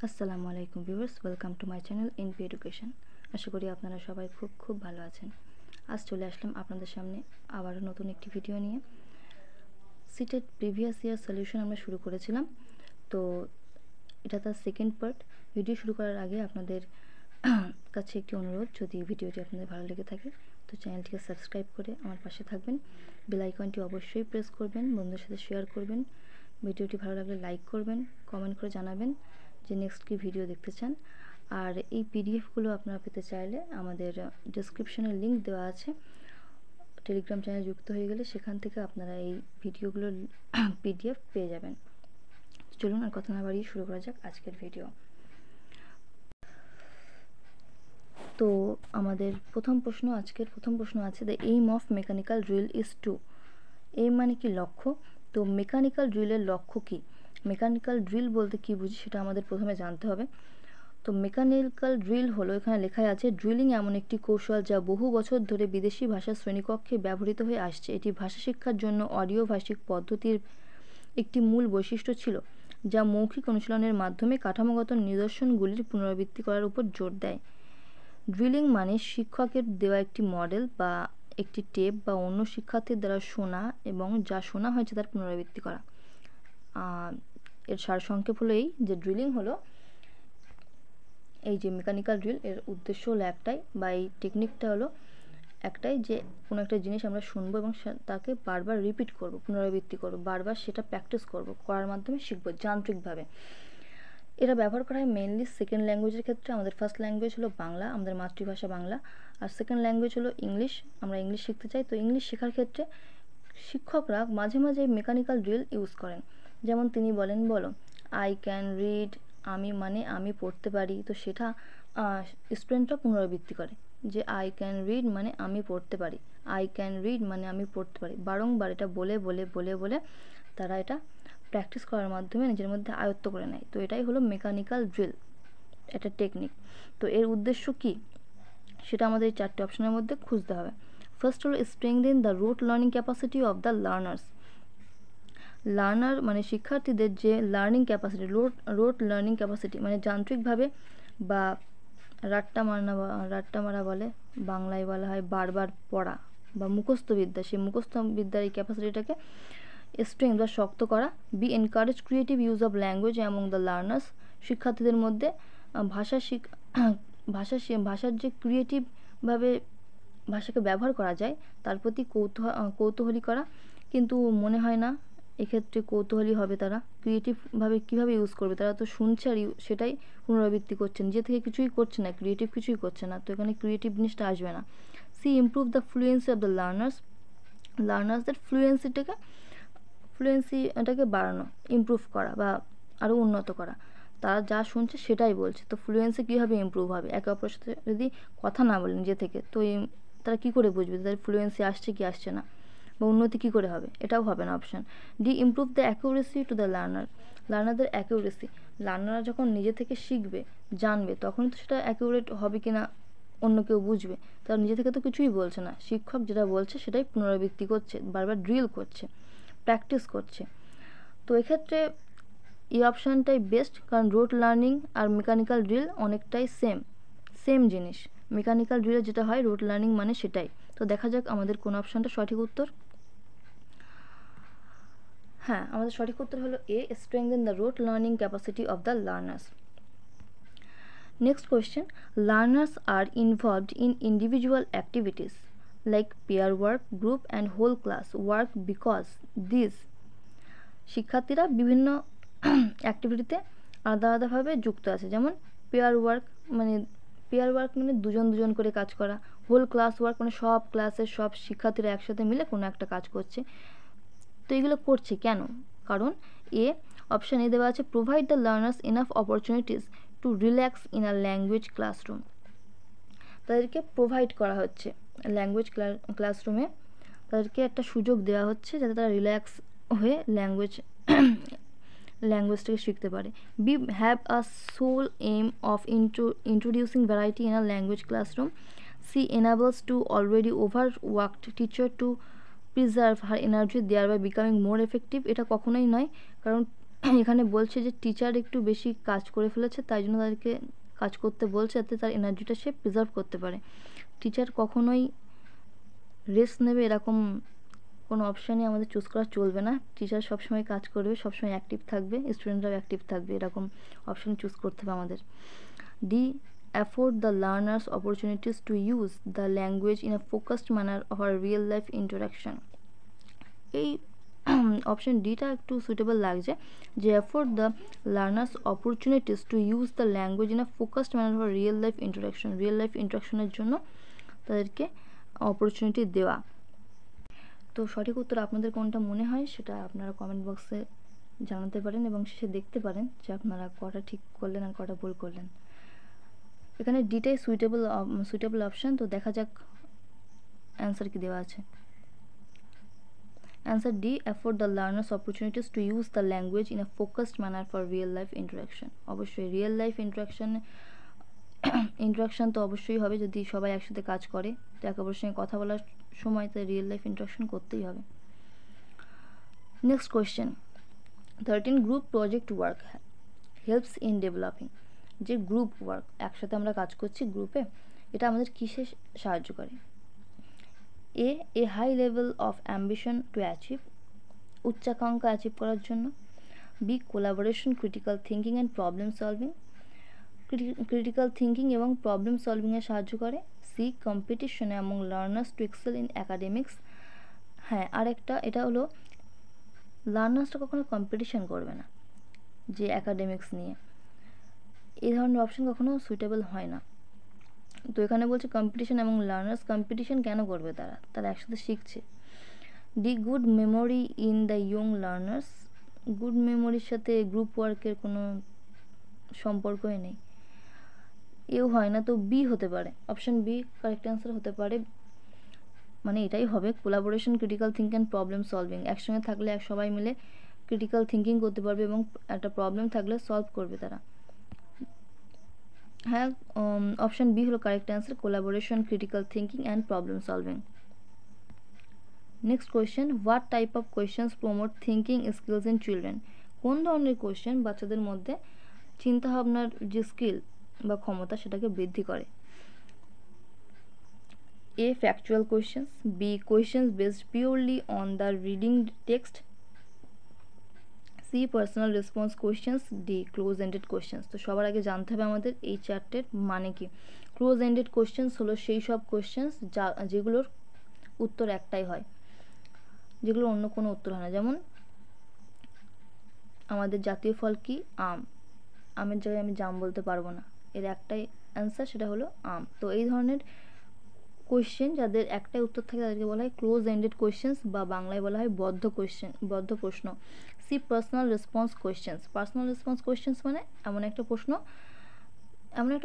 আসসালামু আলাইকুম viewers, welcome to my channel NP education. আশা করি আপনারা সবাই খুব ভালো আছেন। আজ চলে আসলাম আপনাদের সামনে আবারও নতুন একটি ভিডিও নিয়ে। সিটেট প্রিভিয়াস ইয়ার সলিউশন আমরা শুরু করেছিলাম, তো এটা তার সেকেন্ড পার্ট। ভিডিও শুরু করার আগে আপনাদের কাছে একটি অনুরোধ, যদি ভিডিওটি আপনাদের ভালো লেগে থাকে তো চ্যানেলটিকে সাবস্ক্রাইব করে আমার পাশে থাকবেন। বেল আইকনটি অবশ্যই প্রেস করবেন, বন্ধুদের সাথে শেয়ার করবেন। ভিডিওটি ভালো লাগলে লাইক করবেন, কমেন্ট করে জানাবেন যে নেক্সট কী ভিডিও দেখতে চান। আর এই পিডিএফগুলো আপনারা পেতে চাইলে আমাদের ডেসক্রিপশনে লিঙ্ক দেওয়া আছে, টেলিগ্রাম চ্যানেল যুক্ত হয়ে গেলে সেখান থেকে আপনারা এই ভিডিওগুলোর পিডিএফ পেয়ে যাবেন। চলুন আর কথা না বাড়িয়ে শুরু করা যাক আজকের ভিডিও। তো আমাদের আজকের প্রথম প্রশ্ন আছে, the aim of mechanical drill is to. Aim মানে কি? লক্ষ্য। তো মেকানিক্যাল ড্রিলের লক্ষ্য কি? মেকানিক্যাল ড্রিল বলতে কি বুঝি সেটা আমাদের প্রথমে জানতে হবে। তো মেকানিক্যাল ড্রিল হলো, এখানে লেখাই আছে, ড্রিলিং এমন একটি কৌশল যা বহু বছর ধরে বিদেশি ভাষার শ্রেণীকক্ষে ব্যবহৃত হয়ে আসছে। এটি ভাষা শিক্ষার জন্য অডিও ভাষিক পদ্ধতির একটি মূল বৈশিষ্ট্য ছিল, যা মৌখিক অনুশীলনের মাধ্যমে কাঠামোগত নিদর্শনগুলির পুনরাবৃত্তি করার উপর জোর দেয়। ড্রিলিং মানে শিক্ষকের দেওয়া একটি মডেল বা একটি টেপ বা অন্য শিক্ষার্থীর দ্বারা শোনা এবং যা শোনা হয়েছে তার পুনরাবৃত্তি করা। এর সারসংক্ষেপ হলো এই যে ড্রিলিং হলো, এই যে মেকানিক্যাল ড্রিল এর উদ্দেশ্য হলো একটাই, বা এই টেকনিকটা হলো একটাই, যে কোনো একটা জিনিস আমরা শুনবো এবং তাকে বারবার রিপিট করব, পুনরাবৃত্তি করব, বারবার সেটা প্র্যাকটিস করব, করার মাধ্যমে শিখবো যান্ত্রিকভাবে। এটা ব্যবহার করা হয় মেইনলি সেকেন্ড ল্যাঙ্গুয়েজের ক্ষেত্রে। আমাদের ফার্স্ট ল্যাঙ্গুয়েজ হলো বাংলা, আমাদের মাতৃভাষা বাংলা, আর সেকেন্ড ল্যাঙ্গুয়েজ হলো ইংলিশ। আমরা ইংলিশ শিখতে চাই, তো ইংলিশ শেখার ক্ষেত্রে শিক্ষকরা মাঝে মাঝে মেকানিক্যাল ড্রিল ইউজ করেন। যেমন তিনি বলেন, বলো আই ক্যান রিড, আমি মানে আমি পড়তে পারি, তো সেটা স্টুডেন্টরা পুনরাবৃত্তি করে যে আই ক্যান রিড মানে আমি পড়তে পারি, আই ক্যান রিড মানে আমি পড়তে পারি। বারংবার এটা বলে বলে বলে বলে তারা এটা প্র্যাকটিস করার মাধ্যমে নিজের মধ্যে আয়ত্ত করে নেয়। তো এটাই হলো মেকানিক্যাল ড্রিল, এটা টেকনিক। তো এর উদ্দেশ্য কি সেটা আমাদের এই চারটে অপশনের মধ্যে খুঁজতে হবে। ফার্স্ট হলো strengthen the rote learning capacity of the learners. Learner মানে শিক্ষার্থীদের যে learning capacity, rote learning capacity মানে যান্ত্রিকভাবে বা রাট্টা মারা বলে, বাংলায় বলা হয় বারবার পড়া বা মুখস্থ বিদ্যা, সেই মুখস্থ বিদ্যার এই ক্যাপাসিটিটাকে স্ট্রেংথ বা শক্ত করা। B encourage creative use of language among the learners, শিক্ষার্থীদের মধ্যে ভাষার যে ক্রিয়েটিভভাবে ভাষাকে ব্যবহার করা যায় তার প্রতি কৌতূহলী করা। কিন্তু মনে হয় না এক্ষেত্রে কৌতূহলী হবে তারা, ক্রিয়েটিভভাবে কীভাবে ইউজ করবে, তারা তো শুনছে আর সেটাই পুনরাবৃত্তি করছে, নিজে থেকে কিছুই করছে না, ক্রিয়েটিভ কিছুই করছে না, তো এখানে ক্রিয়েটিভ জিনিসটা আসবে না। C improve the fluency of the লার্নার্সদের ফ্লুয়েন্সিটাকে বাড়ানো, ইমপ্রুভ করা বা আরও উন্নত করা। তারা যা শুনছে সেটাই বলছে, তো ফ্লুয়েন্সি কীভাবে ইমপ্রুভ হবে? একে অপরের সাথে যদি কথা না বলে নিজে থেকে, তো তারা কী করে বুঝবে তাদের ফ্লুয়েন্সি আসছে কি আসছে না, বা উন্নতি কী করে হবে? এটাও হবে না option D. Improve the accuracy to the লার্নারদের অ্যাকিউরেসি, লার্নাররা যখন নিজে থেকে শিখবে জানবে তখনই তো সেটা অ্যাকিউরেট হবে কি না অন্য কেউ বুঝবে। তারা নিজে থেকে তো কিছুই বলছে না, শিক্ষক যেটা বলছে সেটাই পুনরাবৃত্তি করছে, বারবার ড্রিল করছে, প্র্যাকটিস করছে। তো এক্ষেত্রে এই অপশানটাই বেস্ট, কারণ রোট লার্নিং আর মেকানিক্যাল ড্রিল অনেকটাই সেম জিনিস। মেকানিক্যাল ড্রিলে যেটা হয় রোট লার্নিং মানে সেটাই। তো দেখা যাক আমাদের কোন অপশানটা সঠিক উত্তর। হ্যাঁ, আমাদের সঠিক উত্তর হলো A, strengthen the rote learning capacity of the learners. Next question, learners are involved in individual activities like peer work, group and whole class work because these, শিক্ষার্থীরা বিভিন্ন অ্যাক্টিভিটিতে আলাদা আলাদাভাবে যুক্ত আছে। যেমন পেয়ার ওয়ার্ক মানে দুজন দুজন করে কাজ করা, হোল ক্লাস ওয়ার্ক মানে সব ক্লাসের সব শিক্ষার্থীরা একসাথে মিলে কোনো একটা কাজ করছে। তো এগুলো করছে কেন? কারণ এ অপশান এ দেওয়া আছে, provide the learners enough opportunities to relax in a language classroom. তাদেরকে প্রোভাইড করা হচ্ছে ল্যাঙ্গুয়েজ ক্লাসরুমে, তাদেরকে একটা সুযোগ দেওয়া হচ্ছে যাতে তারা রিল্যাক্স হয়ে ল্যাঙ্গুয়েজটাকে শিখতে পারে। B have a sole aim of introducing variety in a language classroom. C enables to already over worked teacher to preserve her energy there by becoming more effective. এটা কখনোই নয়, কারণ এখানে বলছে যে টিচার একটু বেশি কাজ করে ফেলেছে, তাই জন্য তাদেরকে কাজ করতে বলছে যাতে তার এনার্জিটা সে প্রিজার্ভ করতে পারে। টিচার কখনোই রেস্ট নেবে এরকম কোনো অপশানই আমাদের চুজ করা চলবে না। টিচার সবসময় কাজ করবে, সবসময় অ্যাক্টিভ থাকবে, স্টুডেন্টরাও অ্যাক্টিভ থাকবে, এরকম অপশান চুজ করতে হবে আমাদের। D, afford the learners opportunities to use the language in a focused manner or real life interaction। এই অপশন ডিটা একটু সুইটেবল লাগছে, যে afford the learners opportunities to use the language in a focused manner for real life interaction, real life ইন্টারাকশনের জন্য তাদেরকে opportunity দেওয়া। তো সঠিক উত্তর আপনাদের কোনটা মনে হয় সেটা আপনারা কমেন্ট বক্সে জানাতে পারেন এবং শেষে দেখতে পারেন যে আপনারা কটা ঠিক করলেন আর কটা ভুল করলেন। এখানে ডিটাই সুইটেবল অপশান। তো দেখা যাক অ্যান্সার কি দেওয়া আছে। Answer D, afford the learners opportunities to use the language in a focused manner for real life interaction। অবশ্যই রিয়েল লাইফ ইন্টারাকশান তো অবশ্যই হবে, যদি সবাই একসাথে কাজ করে, তো একে অপরের সঙ্গে কথা বলার সময় তাই রিয়েল লাইফ ইন্টারাকশান করতেই হবে। Next question, 13 group project work helps in developing. যে গ্রুপ ওয়ার্ক, একসাথে আমরা কাজ করছি গ্রুপে, এটা আমাদের কিসে সাহায্য করে? A high level of ambition to achieve, উচ্চাকাঙ্ক্ষা অ্যাচিভ করার জন্য। B, collaboration, critical thinking and problem solving, critical thinking এবং প্রবলেম সলভিংয়ে সাহায্য করে। সি, কম্পিটিশনে among learners to excel in academics. হ্যাঁ, আরেকটা এটা হলো লার্নার্সরা কখনো কম্পিটিশন করবে না যে অ্যাকাডেমিক্স নিয়ে, এই ধরনের অপশন কখনো সুইটেবল হয় না। তো এখানে বলছে কম্পিটিশন এবং লার্নার্স, কম্পিটিশন কেন করবে? তারা একসাথে শিখছে। D, good memory in the young learners, good মেমোরির সাথে গ্রুপ ওয়ার্কের কোনো সম্পর্কই নেই, এও হয় না। তো বি হতে পারে, অপশন বি কারেক্ট অ্যান্সার হতে পারে, মানে এটাই হবে। Collaboration, critical thinking and problem solving, একসঙ্গে থাকলে সবাই মিলে ক্রিটিক্যাল থিঙ্কিং করতে পারবে এবং একটা প্রবলেম থাকলে সলভ করবে তারা। হ্যাঁ, অপশন বি হলো correct answer, collaboration, critical thinking and problem solving. Next question, what type of questions promote thinking skills in children. কোন ধরনের কোয়েশ্চেন বাচ্চাদের মধ্যে চিন্তাভাবনার যে স্কিল বা ক্ষমতা সেটাকে বৃদ্ধি করে? A, factual questions. B, questions based purely on the reading text. C, personal response questions. D, close ended questions. তো সবার আগে জানতে হবে আমাদের এই চারটের মানে কি। ক্লোজ এন্ডেড কোয়েশ্চেন্স হলো সেই সব কোয়েশ্চেন্স যেগুলোর উত্তর একটাই হয়, যেগুলো অন্য কোনো উত্তর হয় না। যেমন আমাদের জাতীয় ফল কি? আম, আমের জায়গায় আমি জাম বলতে পারবো না, এর একটাই অ্যান্সার, সেটা হলো আম। তো এই ধরনের কোয়েশ্চেন যাদের একটাই উত্তর থাকে তাদেরকে বলা হয় ক্লোজ এন্ডেড কোয়েশ্চেন্স, বা বাংলায় বলা হয় বদ্ধ প্রশ্ন। C, personal response questions. Personal response questions মানে এমন একটা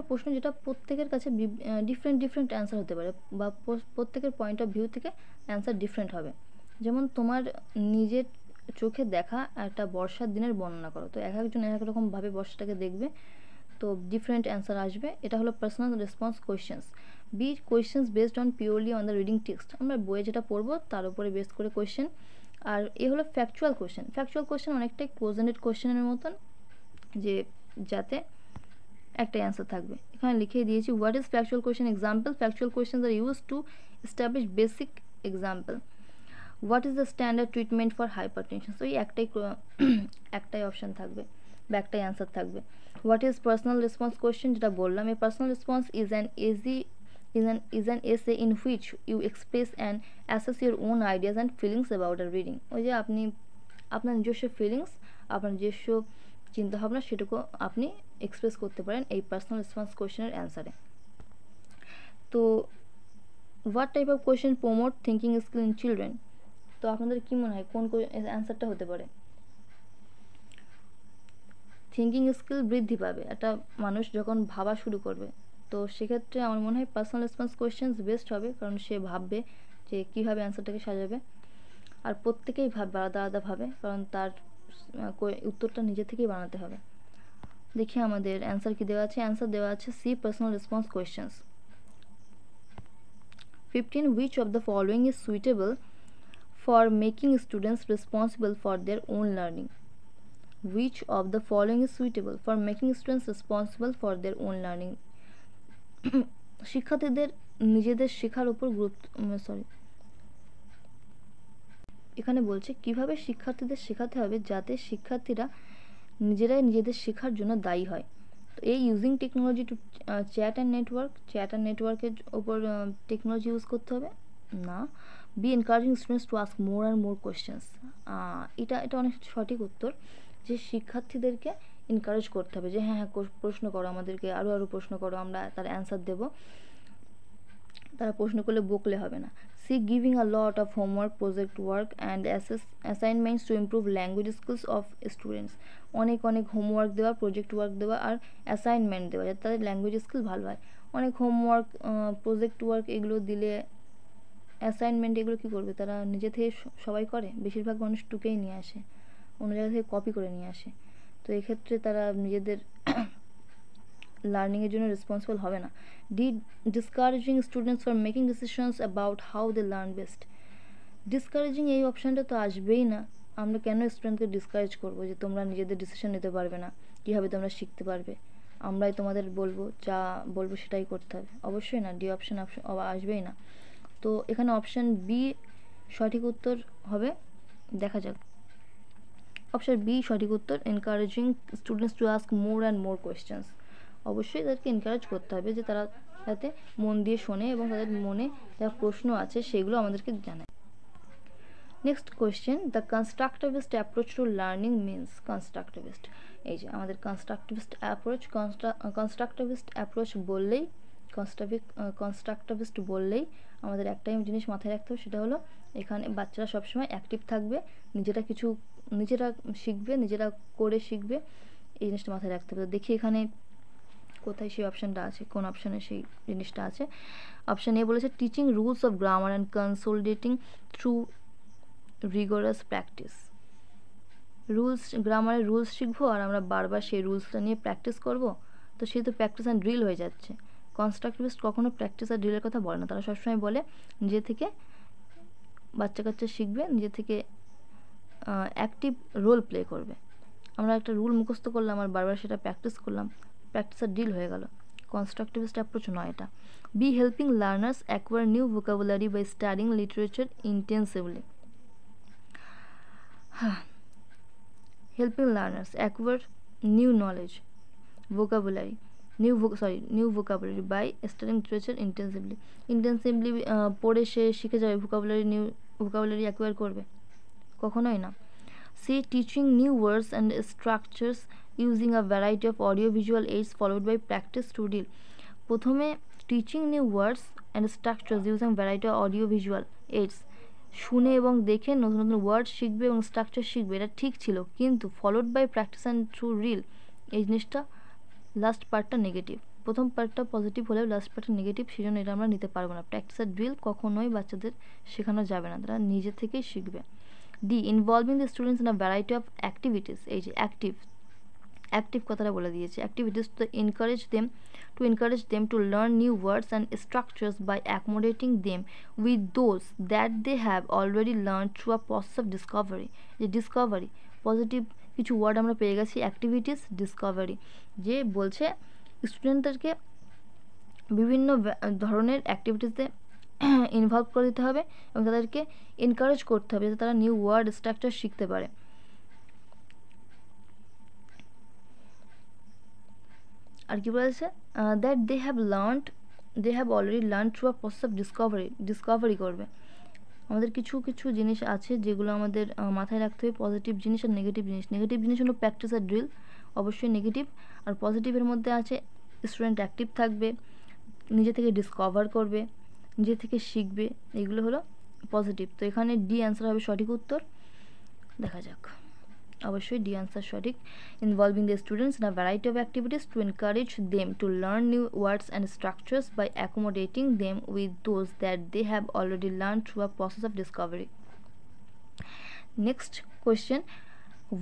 প্রশ্ন যেটা প্রত্যেকের কাছে ডিফারেন্ট অ্যান্সার হতে পারে, বা প্রত্যেকের পয়েন্ট অফ ভিউ থেকে অ্যান্সার ডিফারেন্ট হবে। যেমন তোমার নিজের চোখে দেখা একটা বর্ষার দিনের বর্ণনা করো, তো এক একজন এক এক রকমভাবে বর্ষাটাকে দেখবে, তো ডিফারেন্ট অ্যান্সার আসবে। এটা হলো personal response questions. B, questions based on purely on the reading text, আমরা বইয়ে যেটা পড়বো তার উপরে বেস করে কোয়েশ্চেন। আর এ হলো ফ্যাকচুয়াল কোয়েশ্চেন। ফ্যাকচুয়াল কোয়েশ্চেন অনেকটাই ক্লোজ এন্ডেড কোয়েশ্চেনের মতন, যে যাতে একটা অ্যান্সার থাকবে। এখানে লিখে দিয়েছি what is factual question example. Factual questions are use to establish basic example. What is the standard treatment for hypertension. তো এই একটাই অপশান থাকবে বা একটাই অ্যান্সার থাকবে। What is personal response question, যেটা বললাম, এই personal response is an essay in which you express and assess your own ideas and feelings about a reading। ওই যে আপনি আপনার নিজস্ব ফিলিংস, আপনার নিজস্ব চিন্তাভাবনা সেটুকু আপনি এক্সপ্রেস করতে পারেন এই পার্সোনাল রেসপন্স কোয়েশ্চেনের অ্যান্সারে। তো what type of question promote thinking skill in children, তো আপনাদের কী মনে হয় কোন অ্যান্সারটা হতে পারে? থিঙ্কিং স্কিল বৃদ্ধি পাবে একটা মানুষ যখন ভাবা শুরু করবে, তো সেক্ষেত্রে আমার মনে হয় পার্সোনাল রেসপন্স কোয়েশ্চেন্স বেস্ট হবে, কারণ সে ভাববে যে কীভাবে অ্যান্সারটাকে সাজাবে। আর প্রত্যেকেই ভাববে আলাদা আলাদাভাবে, কারণ তার উত্তরটা নিজে থেকেই বানাতে হবে। দেখি আমাদের অ্যান্সার কি দেওয়া আছে। অ্যান্সার দেওয়া আছে C, personal response questions. 15, which of the following is suitable for making students responsible for their own learning। which of the following is suitable for making students responsible for their own learning? শিক্ষার্থীদের নিজেদের শেখার উপর গুরুত্ব, এখানে বলছে কিভাবে শিক্ষার্থীদের শেখাতে হবে যাতে শিক্ষার্থীরা নিজেরাই নিজেদের শেখার জন্য দায়ী হয়। তো এই using technology to chat and নেটওয়ার্কের ওপর টেকনোলজি ইউজ করতে হবে না। B encouraging students to ask more and more questions, এটা অনেক সঠিক উত্তর, যে শিক্ষার্থীদেরকে এনকারেজ করতে হবে যে হ্যাঁ প্রশ্ন করো, আমাদেরকে আরও প্রশ্ন করো, আমরা তার অ্যান্সার দেবো, তারা প্রশ্ন করলে বকলে হবে না। C giving a lot of homework, project work and assignments to improve language skills of students, অনেক হোমওয়ার্ক দেওয়া, প্রজেক্ট ওয়ার্ক দেওয়া আর অ্যাসাইনমেন্ট দেওয়া যাতে তাদের ল্যাঙ্গুয়েজ স্কিল ভালো হয়। অনেক হোমওয়ার্ক, প্রজেক্ট ওয়ার্ক এগুলো দিলে, অ্যাসাইনমেন্ট এগুলো কী করবে, তারা নিজে থেকে সবাই করে, বেশিরভাগ মানুষ টুকেই নিয়ে আসে, অন্য জায়গা থেকে কপি করে নিয়ে আসে। তো এক্ষেত্রে তারা নিজেদের লার্নিংয়ের জন্য রেসপন্সিবল হবে না। Discouraging students for making decisions about how they learn best, discouraging এই অপশানটা তো আসবেই না। আমরা কেন স্টুডেন্টকে ডিসকারেজ করবো যে তোমরা নিজেদের ডিসিশন নিতে পারবে না, কীভাবে তোমরা শিখতে পারবে, আমরাই তোমাদের বলবো, যা বলবো সেটাই করতে হবে? অবশ্যই না, ডি অপশান আসবেই না। তো এখানে অপশান বি সঠিক উত্তর হবে। দেখা যাক, অপশান বি সঠিক উত্তর, encouraging students to ask more and more questions. অবশ্যই তাদেরকে এনকারেজ করতে হবে যে তারা যাতে মন দিয়ে শোনে এবং তাদের মনে যা প্রশ্ন আছে সেগুলো আমাদেরকে জানায়। Next question, the constructivist approach to learning means. Constructivist, এই যে আমাদের কনস্ট্রাকটিভিস্ট অ্যাপ্রোচ বললেই, কনস্ট্রাকটিভিস্ট বললেই আমাদের একটাই জিনিস মাথায় রাখতে হবে, সেটা হলো এখানে বাচ্চারা সবসময় অ্যাক্টিভ থাকবে, নিজেরা শিখবে, নিজেরা করে শিখবে, এই জিনিসটা মাথায় রাখতে হবে। দেখি এখানে কোথায় সেই অপশানটা আছে, কোন অপশানে সেই জিনিসটা আছে। অপশান এ বলেছে teaching rules of grammar and consolidating through rigorous practice. গ্রামারের রুলস শিখবো আর আমরা বারবার সেই রুলসটা নিয়ে প্র্যাকটিস করব, তো সেই তো প্র্যাকটিস অ্যান্ড ড্রিল হয়ে যাচ্ছে। কনস্ট্রাকটিভিস্ট কখনো প্র্যাকটিস আর ড্রিলের কথা বলে না, তারা সবসময় বলে নিজে থেকে বাচ্চা কাচ্চা শিখবে, নিজে থেকে অ্যাক্টিভ রোল প্লে করবে। আমরা একটা রুল মুখস্থ করলাম আর বারবার সেটা প্র্যাকটিস করলাম, প্র্যাকটিস আর ড্রিল হয়ে গেল। কনস্ট্রাকটিভিস্ট অ্যাপ্রোচ নয় এটা। B helping learners acquire new vocabulary by studying literature intensively. helping learners acquire new knowledge, new vocabulary by studying literature intensively পড়ে সে শিখে যাবে, নিউ ভোকাবুলারি অ্যাকোয়ার করবে? কখনোই না। C teaching new words and structures using a variety of audio visual aids followed by practice drill ডিল। প্রথমে teaching new words and structures using variety of audio visual aids, শুনে এবং দেখে নতুন নতুন ওয়ার্ড শিখবে এবং স্ট্রাকচার শিখবে, এটা ঠিক ছিল, কিন্তু followed by practice and through drill, এই জিনিসটা লাস্ট পার্টটা নেগেটিভ। প্রথম পার্টটা পজিটিভ হলেও লাস্ট পার্টটা নেগেটিভ, সেই জন্য এটা আমরা নিতে পারবো না। প্র্যাকটিস আর ড্রিল কখনোই বাচ্চাদের শেখানো যাবে না, তারা নিজে থেকেই শিখবে। D involving the students in a variety of activities, এই যে অ্যাক্টিভ কথাটা বলে দিয়েছে, activities two encourage them to learn new words and structures by accommodating them with those that they have already learned through a process of discovery. যে Discovery, positive কিছু word আমরা পেয়ে গেছি, অ্যাক্টিভিটিস, ডিসকভারি, যে বলছে স্টুডেন্টদেরকে বিভিন্ন ধরনের অ্যাক্টিভিটিসে ইনভলভ করে দিতে হবে এবং তাদেরকে এনকারেজ করতে হবে যাতে তারা নিউ ওয়ার্ড স্ট্রাকচার শিখতে পারে। আর কি বলেছে, that they have already learn through a process of discovery করবে। আমাদের কিছু জিনিস আছে যেগুলো আমাদের মাথায় রাখতে হবে, পজিটিভ জিনিস আর নেগেটিভ জিনিস হলো প্র্যাকটিস আর ড্রিল, অবশ্যই নেগেটিভ। আর পজিটিভের মধ্যে আছে স্টুডেন্ট অ্যাক্টিভ থাকবে, নিজে থেকে ডিসকভার করবে, নিজে থেকে শিখবে, এগুলো হলো পজিটিভ। তো এখানে ডি অ্যান্সার হবে সঠিক উত্তর। দেখা যাক, অবশ্যই ডি আনসার সঠিক। Involving the students in a variety of activities to encourage them to learn new words and structures by accommodating them with those that they have already learn through a process of discovery. Next question,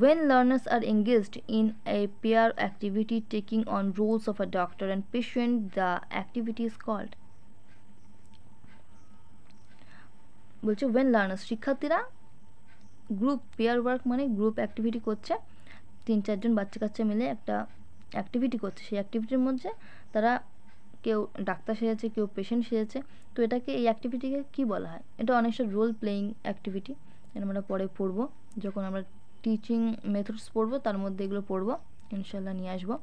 when learners are engaged in a peer activity taking on roles of a doctor and patient, the activity is called. বলছে when learners, শিক্ষার্থীরা group pair work মানে group activity করছে, 3-4 জন বাচ্চা কাচ্চা মিলে একটা activity করছে, সেই অ্যাক্টিভিটির মধ্যে তারা কেউ ডাক্তার সেজেছে, কেউ পেশেন্ট সেজেছে। তো এটাকে, এই অ্যাক্টিভিটিকে কী বলা হয়? এটা অনেকটা রোল প্লেয়িং অ্যাক্টিভিটি। এটা আমরা পরে পড়বো, যখন আমরা টিচিং মেথডস পড়বো তার মধ্যে এগুলো পড়বো, ইনশাল্লাহ নিয়ে আসবো।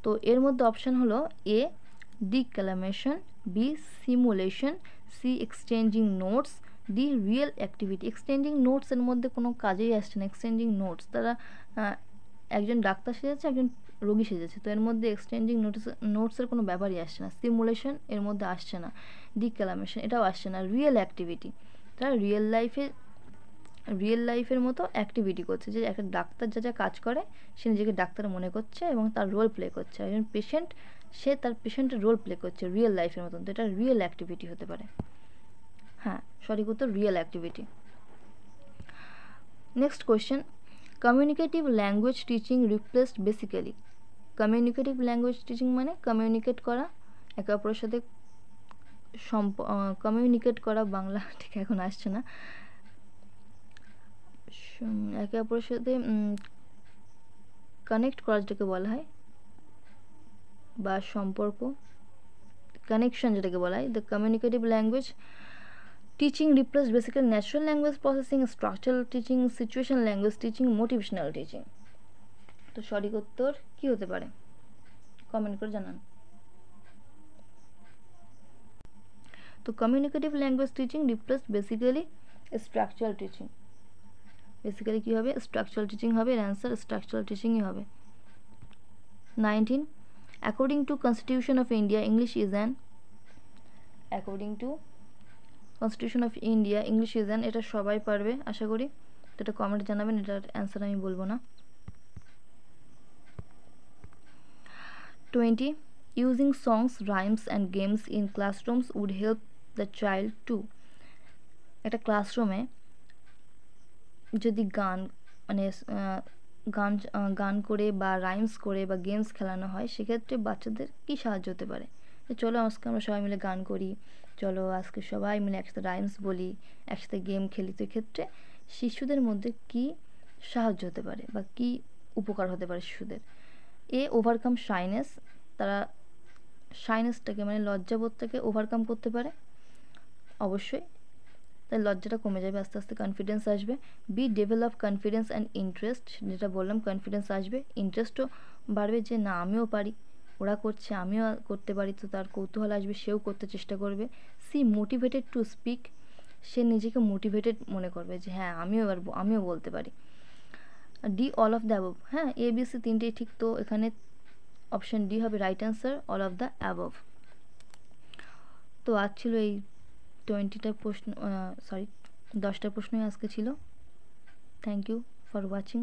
তো এর মধ্যে অপশান হলো A declamation, B simulation, C exchanging notes, D real activity. Exchanging নোটসের মধ্যে কোনো কাজেই আসছে না। এক্সচেঞ্জিং নোটস, তারা একজন ডাক্তার সেজেছে, একজন রোগী সেজেছে, তো এর মধ্যে এক্সচেঞ্জিং নোটসের কোনো ব্যাপারই আসছে না। সিমুলেশন এর মধ্যে আসছে না, ডিক্লামেশন এটাও আসছে না। রিয়েল অ্যাক্টিভিটি, তারা রিয়েল লাইফের মতো অ্যাক্টিভিটি করছে, যে একটা ডাক্তার যা যা কাজ করে সে নিজেকে ডাক্তার মনে করছে এবং তার রোল প্লে করছে। একজন পেশেন্ট, সে তার পেশেন্টের রোল প্লে করছে রিয়েল লাইফের মতন, তো এটা রিয়েল অ্যাক্টিভিটি হতে পারে। হ্যাঁ, সঠিক উত্তর real activity. Next question, communicative language teaching replaced basically. Communicative language teaching মানে কমিউনিকেট করা, একে অপরের সাথে কমিউনিকেট করা, বাংলা ঠিক এখন আসছে না, একে অপরের সাথে কানেক্ট করা যেটাকে বলা হয়, বা সম্পর্ক, কানেকশন যেটাকে বলা হয়। The communicative language teaching replace basically natural language processing, structural teaching, situation language teaching, motivational teaching. তো সঠিক উত্তর কী হতে পারে? কমেন্ট করে জানান। তো communicative language teaching replace basically structural teaching. Basically কী হবে? স্ট্রাকচারাল টিচিং হবে, এর অ্যান্সার স্ট্রাকচারাল টিচিংই হবে। 19, according to constitution of India English is an. According to constitution of India English is an, এটা সবাই পারবে আশা করি, তো এটা কমেন্ট জানাবেন, এটার অ্যান্সার আমি বলবো না। 20, using songs, rhymes and games in classrooms would help the child to. একটা ক্লাসরুমে যদি গান মানে গান করে বা রাইমস করে বা গেমস খেলানো হয়, সেক্ষেত্রে বাচ্চাদের কী সাহায্য হতে পারে? চলো আজকে আমরা সবাই মিলে গান করি, চলো আজকে সবাই মিলে একসাথে রাইমস বলি, একসাথে গেম খেলি। তো এক্ষেত্রে শিশুদের মধ্যে কী সাহায্য হতে পারে বা কী উপকার হতে পারে শিশুদের? এ ওভারকাম শাইনেস, তারা শাইনেসটাকে মানে লজ্জাবোধটাকে ওভারকাম করতে পারে অবশ্যই, তাই লজ্জাটা কমে যাবে, আস্তে আস্তে কনফিডেন্স আসবে। B develop confidence and interest, যেটা বললাম কনফিডেন্স আসবে, ইন্টারেস্টও বাড়বে, যে না আমিও পারি, ওরা করছে আমিও করতে পারি, তো তার কৌতূহল আসবে, সেও করতে চেষ্টা করবে। সি মোটিভেটেড টু স্পিক, সে নিজেকে মোটিভেটেড মনে করবে যে হ্যাঁ আমিও বলতে পারি। D all of the above, হ্যাঁ এ বি সি তিনটেই ঠিক, তো এখানে অপশান ডি হবে right answer, all of the above. তো আজ ছিল এই 20টা প্রশ্ন, 10টা প্রশ্নই আজকে ছিল। Thank you for watching.